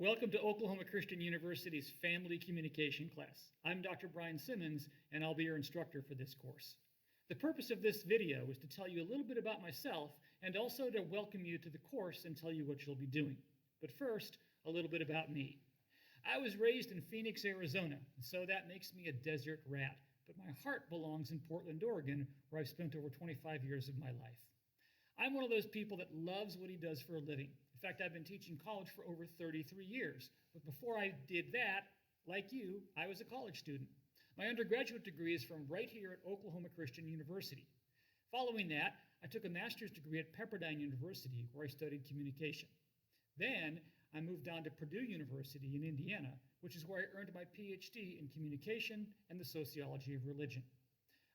Welcome to Oklahoma Christian University's Family Communication class. I'm Dr. Brian Simmons, and I'll be your instructor for this course. The purpose of this video is to tell you a little bit about myself and also to welcome you to the course and tell you what you'll be doing. But first, a little bit about me. I was raised in Phoenix, Arizona, and so that makes me a desert rat, but my heart belongs in Portland, Oregon, where I've spent over 25 years of my life. I'm one of those people that loves what he does for a living. In fact, I've been teaching college for over 33 years. But before I did that, like you, I was a college student. My undergraduate degree is from right here at Oklahoma Christian University. Following that, I took a master's degree at Pepperdine University, where I studied communication. Then, I moved on to Purdue University in Indiana, which is where I earned my PhD in communication and the sociology of religion.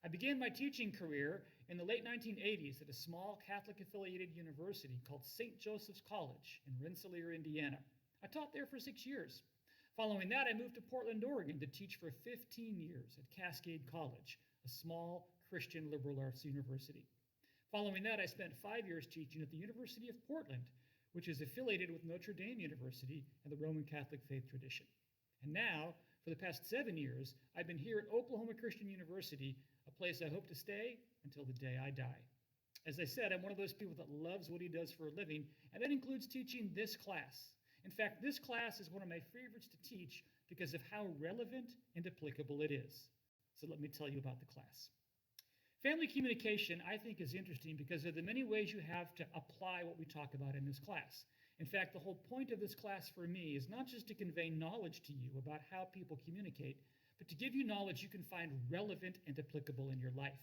I began my teaching career in the late 1980s at a small Catholic-affiliated university called St. Joseph's College in Rensselaer, Indiana. I taught there for 6 years. Following that, I moved to Portland, Oregon to teach for 15 years at Cascade College, a small Christian liberal arts university. Following that, I spent 5 years teaching at the University of Portland, which is affiliated with Notre Dame University and the Roman Catholic faith tradition. And now, for the past 7 years, I've been here at Oklahoma Christian University, a place I hope to stay until the day I die. As I said, I'm one of those people that loves what he does for a living, and that includes teaching this class. In fact, this class is one of my favorites to teach because of how relevant and applicable it is. So let me tell you about the class. Family communication, I think, is interesting because of the many ways you have to apply what we talk about in this class. In fact, the whole point of this class for me is not just to convey knowledge to you about how people communicate, but to give you knowledge you can find relevant and applicable in your life.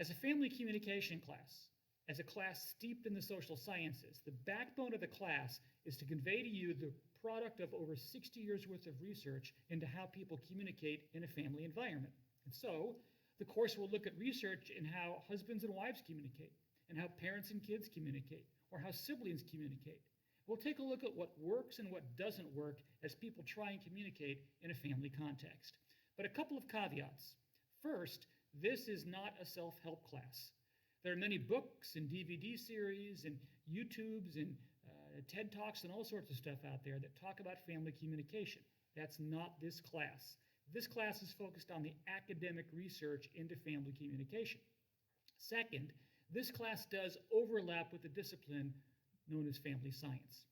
As a family communication class, as a class steeped in the social sciences, the backbone of the class is to convey to you the product of over 60 years worth of research into how people communicate in a family environment. And so, the course will look at research in how husbands and wives communicate, and how parents and kids communicate, or how siblings communicate. We'll take a look at what works and what doesn't work as people try and communicate in a family context. But a couple of caveats. First, this is not a self-help class. There are many books and DVD series and YouTubes and TED Talks and all sorts of stuff out there that talk about family communication. That's not this class. This class is focused on the academic research into family communication. Second, this class does overlap with the discipline known as family science.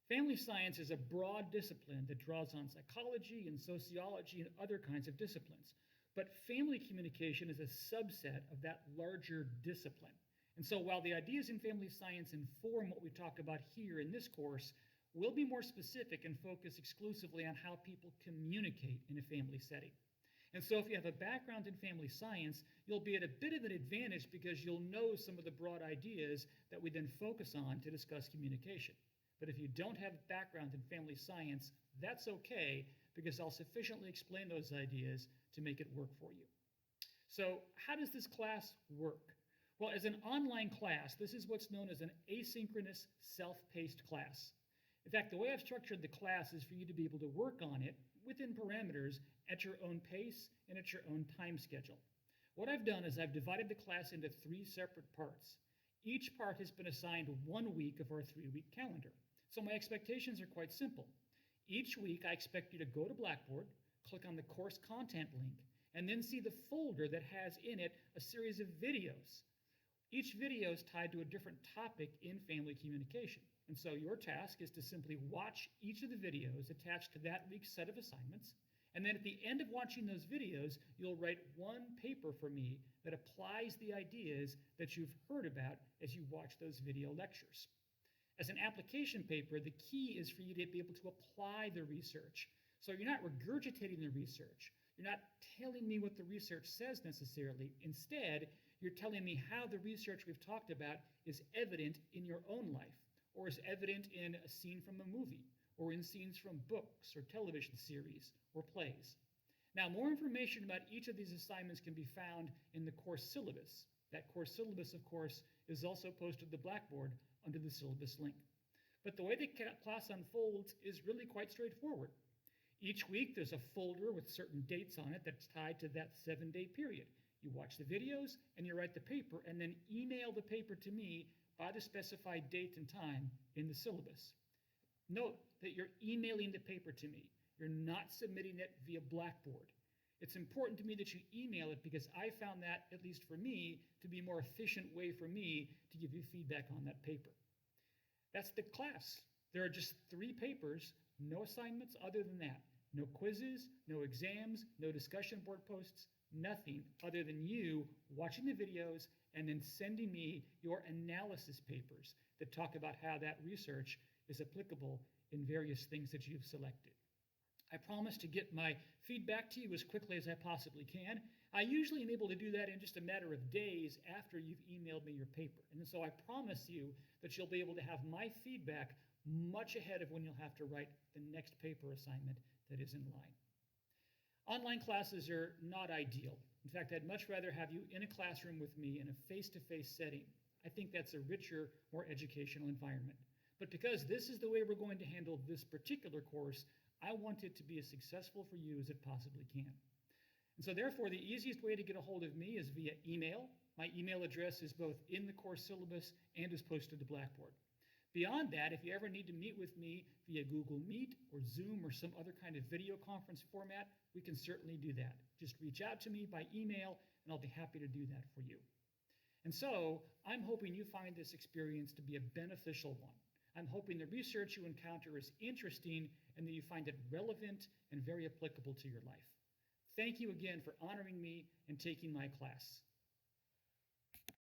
Family science is a broad discipline that draws on psychology and sociology and other kinds of disciplines. But family communication is a subset of that larger discipline. And so while the ideas in family science inform what we talk about here in this course, we'll be more specific and focus exclusively on how people communicate in a family setting. And so if you have a background in family science, you'll be at a bit of an advantage because you'll know some of the broad ideas that we then focus on to discuss communication. But if you don't have a background in family science, that's okay because I'll sufficiently explain those ideas to make it work for you. So how does this class work? Well, as an online class, this is what's known as an asynchronous self-paced class. In fact, the way I've structured the class is for you to be able to work on it within parameters at your own pace and at your own time schedule. What I've done is I've divided the class into 3 separate parts. Each part has been assigned 1 week of our 3-week calendar. So my expectations are quite simple. Each week, I expect you to go to Blackboard, click on the course content link, and then see the folder that has in it a series of videos. Each video is tied to a different topic in family communication. And so your task is to simply watch each of the videos attached to that week's set of assignments. And then at the end of watching those videos, you'll write 1 paper for me that applies the ideas that you've heard about as you watch those video lectures. As an application paper, the key is for you to be able to apply the research. So you're not regurgitating the research. You're not telling me what the research says necessarily. Instead, you're telling me how the research we've talked about is evident in your own life, or is evident in a scene from a movie, or in scenes from books or television series or plays. Now, more information about each of these assignments can be found in the course syllabus. That course syllabus, of course, is also posted to Blackboard under the syllabus link. But the way the class unfolds is really quite straightforward. Each week, there's a folder with certain dates on it that's tied to that 7-day period. You watch the videos, and you write the paper, and then email the paper to me by the specified date and time in the syllabus. Note that you're emailing the paper to me. You're not submitting it via Blackboard. It's important to me that you email it because I found that, at least for me, to be a more efficient way for me to give you feedback on that paper. That's the class. There are just 3 papers, no assignments other than that. No quizzes, no exams, no discussion board posts, nothing other than you watching the videos and then sending me your analysis papers that talk about how that research is applicable in various things that you've selected. I promise to get my feedback to you as quickly as I possibly can. I usually am able to do that in just a matter of days after you've emailed me your paper. And so I promise you that you'll be able to have my feedback much ahead of when you'll have to write the next paper assignment that is in line. Online classes are not ideal. In fact, I'd much rather have you in a classroom with me in a face-to-face setting. I think that's a richer, more educational environment. But because this is the way we're going to handle this particular course, I want it to be as successful for you as it possibly can. And so therefore, the easiest way to get a hold of me is via email. My email address is both in the course syllabus and is posted to Blackboard. Beyond that, if you ever need to meet with me via Google Meet or Zoom or some other kind of video conference format, we can certainly do that. Just reach out to me by email, and I'll be happy to do that for you. And so I'm hoping you find this experience to be a beneficial one. I'm hoping the research you encounter is interesting and that you find it relevant and very applicable to your life. Thank you again for honoring me and taking my class.